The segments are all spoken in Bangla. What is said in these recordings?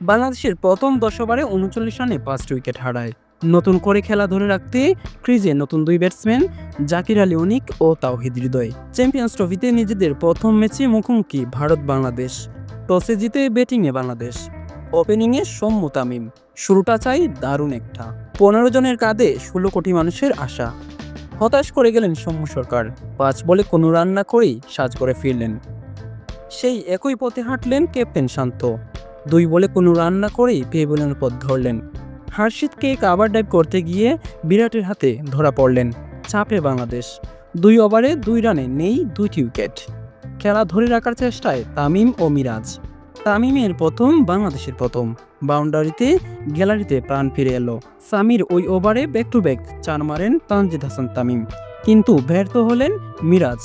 বাংলাদেশের প্রথম ১০ ওভারে ৩৯ রানে ৫টি উইকেট হারায়। নতুন করে খেলা ধরে রাখতে ক্রিজে নতুন দুই ব্যাটসম্যান জাকির আলী অনিক ও তাওহিদ হৃদয়। চ্যাম্পিয়ন্স ট্রফিতে নিজেদের প্রথম ম্যাচে মুখোমুখি ভারত-বাংলাদেশ। টসে জিতে ব্যাটিংয়ে বাংলাদেশ, ওপেনিংয়ে সৌম্য তামিম। শুরুটা চাই দারুণ একটা। ১৫ জনের কাঁধে ১৬ কোটি মানুষের আশা। হতাশ করে গেলেন সৌম্য সরকার। ৫ বলে কোনো রান না করেই সাজ করে ফিরলেন। সেই একই পথে হাঁটলেন ক্যাপ্টেন শান্ত। ২ বলে কোনো রান না করেই পেভিলিয়নের পথ ধরলেন। হার্ষিদকে কাভার ড্রাইভ করতে গিয়ে বিরাটের হাতে ধরা পড়লেন। চাপে বাংলাদেশ। ২ ওভারে ২ রানে নেই ২টি উইকেট। খেলা ধরে রাখার চেষ্টায় তামিম ও মিরাজ। তামিমের প্রথম, বাংলাদেশের প্রথম। বাউন্ডারিতে গ্যালারিতে প্রাণ ফিরে এলো। সামির ওই ওভারে ব্যাক টু ব্যাক ৪ মারেন তানজিদ হাসান তামিম, কিন্তু ব্যর্থ হলেন মিরাজ।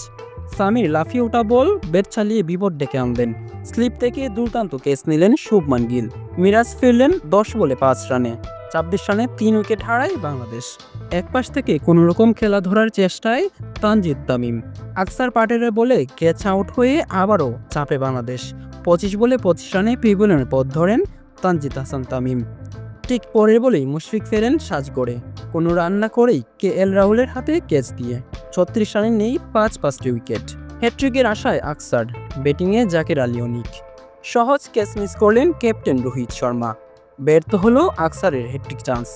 সামির লাফিয়ে ওঠা বল ব্যাট চালিয়ে বিপদ ডেকে আনলেন। স্লিপ থেকে দুর্দান্ত ক্যাচ নিলেন শুভমান গিল। মিরাজ ফিরলেন ১০ বলে ৫ রানে। ২৬ রানে ৩ উইকেট হারায় বাংলাদেশ। একপাশ থেকে কোনোরকম খেলা ধরার চেষ্টায় তানজিদ তামিম। আকসার পাটেলের বলে ক্যাচ আউট হয়ে আবারও চাপে বাংলাদেশ। ২৫ বলে ২৫ রানে পেভিলিয়নের পথ ধরেন তানজিদ হাসান তামিম। ঠিক পরের বলেই মুশফিক ফেরেন সাজ করে, কোনো রান না করেই KL রাহুলের হাতে ক্যাচ দিয়ে। ৩৬ রানে নেই ৫টি উইকেট। হ্যাট্রিকের আশায় আকসার, ব্যাটিংয়ে জাকির আলী অনিক। সহজ ক্যাচ মিস করলেন ক্যাপ্টেন রোহিত শর্মা। ব্যর্থ হলো আকসারের হ্যাট্রিক চান্স।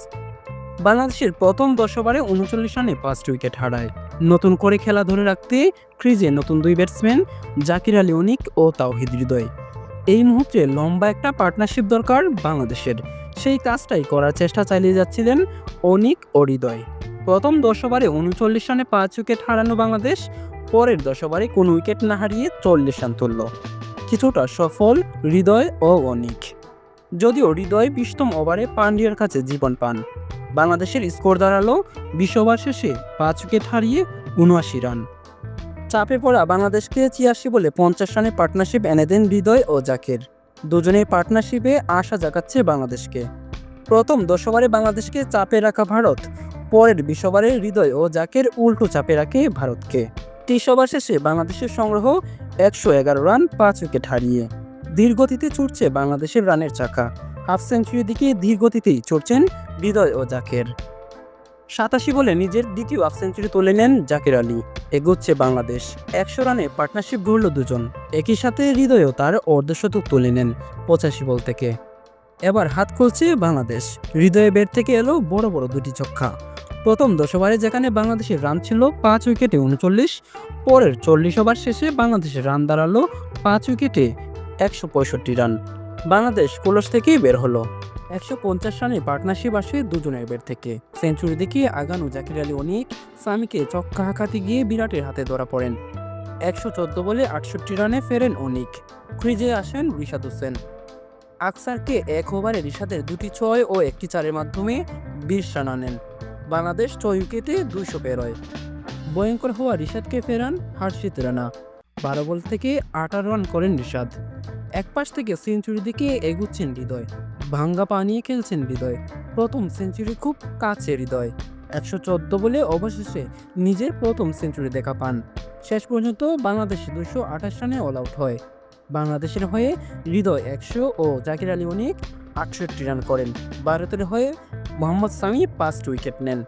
বাংলাদেশের প্রথম ১০ ওভারে ৩৯ রানে ৫টি উইকেট হারায়। নতুন করে খেলা ধরে রাখতে ক্রিজে নতুন দুই ব্যাটসম্যান জাকির আলী অনিক ও তাওহিদ হৃদয়। এই মুহূর্তে লম্বা একটা পার্টনারশিপ দরকার বাংলাদেশের। সেই কাজটাই করার চেষ্টা চালিয়ে যাচ্ছিলেন অনিক ও হৃদয়। প্রথম ১০ ওভারে ৩৯ রানে ৫ উইকেট হারানো বাংলাদেশ পরের ১০ ওভারে কোনো উইকেট না হারিয়ে ৪০ রান তুলল। কিছুটা সফল হৃদয় ও অনিক, যদিও হৃদয় ২০তম ওভারে পান্ডিয়ার কাছে জীবন পান। বাংলাদেশের স্কোর দাঁড়ালো ২০ ওভার শেষে ৫ উইকেট হারিয়ে ৭৯ রান। চাপে পড়া বাংলাদেশকে ৮৬ বলে ৫০ রানে পার্টনারশিপ এনে দেন হৃদয় ও জাকির। দুজনের পার্টনারশিপে আশা জাগাচ্ছে বাংলাদেশকে। প্রথম ১০ ওভারে বাংলাদেশকে চাপে রাখা ভারত পরের ২০ ওভারে হৃদয় ও জাকির উল্টো চাপে রাখে ভারতকে। ৩০ ওভার শেষে বাংলাদেশের সংগ্রহ ১১১ রান ৫ উইকেট হারিয়ে। ধীরগতিতে ছুটছে বাংলাদেশের রানের চাকা। হাফ সেঞ্চুরির দিকে ধীরগতিতেই চড়ছেন হৃদয় ও জাকির। ৮৭ বলে নিজের দ্বিতীয় হাফ সেঞ্চুরি তুলে নেন জাকির আলী। এগোচ্ছে বাংলাদেশ। ১০০ রানে পার্টনারশিপ গড়ল দুজন। একই সাথে হৃদয়ও তার অর্ধশতক তুলে নেন ৮৫ বল থেকে। এবার হাত খুলছে বাংলাদেশ। হৃদয়ের ব্যাট থেকে এলো বড় বড় দুটি ছক্কা। প্রথম ১০ ওভারে যেখানে বাংলাদেশের রান ছিল ৫ উইকেটে ৩৯, পরের ৪০ ওভার শেষে বাংলাদেশের রান দাঁড়ালো ৫ উইকেটে ১৬৫ রান। বাংলাদেশ কলস থেকেই বের হলো। ১৫০ রানে পার্টনারশিপ আসে দুজনের ব্যাট থেকে। সেঞ্চুরি দেখিয়ে আগানো জাকির আলী অনিক সামিকে ছক্কা হাঁকাতে গিয়ে বিরাটের হাতে ধরা পড়েন। ১১৪ বলে ৬৮ রানে ফেরেন অনিক। ক্রিজে আসেন রিশাদ হোসেন। আকসারকে এক ওভারে রিশাদের ২টি ৬ ও ১টি ৪-এর মাধ্যমে ২০ রান আনেন। বাংলাদেশ ৬ উইকেটে ২০০ পেরোয়। ভয়ঙ্কর হওয়া রিশাদকে ফেরান হার্ষিদ রানা। ১২ বল থেকে ১৮ রান করেন রিশাদ। একপাশ থেকে সেঞ্চুরি দিকে এগুচ্ছেন হৃদয়। ভাঙ্গা পা নিয়ে খেলছেন হৃদয়। প্রথম সেঞ্চুরি খুব কাছে হৃদয়। ১১৪ বলে অবশেষে নিজের প্রথম সেঞ্চুরি দেখা পান। শেষ পর্যন্ত বাংলাদেশ ২২৮ রানে অল আউট হয়। বাংলাদেশের হয়ে হৃদয় ১০০ ও জাকির আলী অনিক ৬৮ রান করেন। ভারতের হয়ে মোহাম্মদ সামি ৫টি উইকেট নেন।